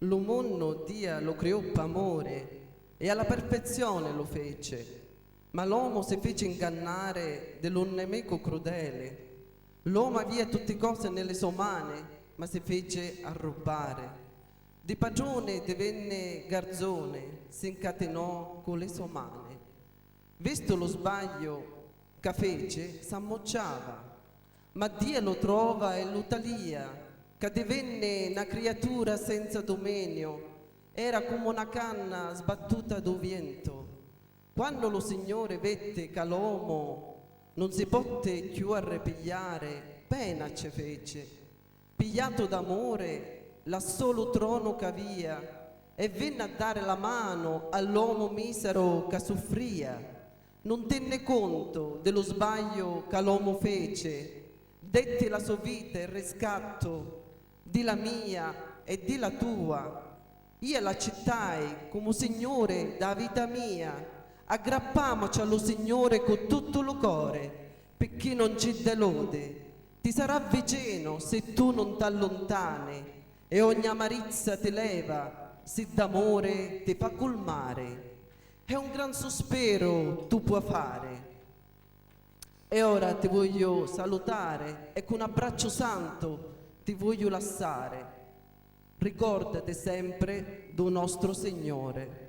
L'uomo Dio lo creò per amore e alla perfezione lo fece, ma l'uomo si fece ingannare dell'un nemico crudele. L'uomo aveva tutte cose nelle sue mani, ma si fece arrubare. Di padrone divenne garzone, si incatenò con le sue mani. Visto lo sbaglio che fece, s'ammocciava, ma Dio lo trova e lo talia, che divenne una creatura senza dominio, era come una canna sbattuta do vento. Quando lo Signore vette che l'uomo non si poté più arrepigliare, pena ci fece, pigliato d'amore, lasciò lo trono che avia e venne a dare la mano all'uomo misero che soffria. Non tenne conto dello sbaglio che l'uomo fece, dette la sua vita il riscatto di la mia e di la tua. Io l'accettai come Signore da vita mia. Aggrappamoci allo Signore con tutto il cuore, perché non c'è delode. Ti sarà vicino se tu non t'allontani, e ogni amarizia ti leva, se d'amore ti fa colmare. È un gran sospiro tu puoi fare. E ora ti voglio salutare e con un abbraccio santo ti voglio lasciare. Ricordati sempre del nostro Signore.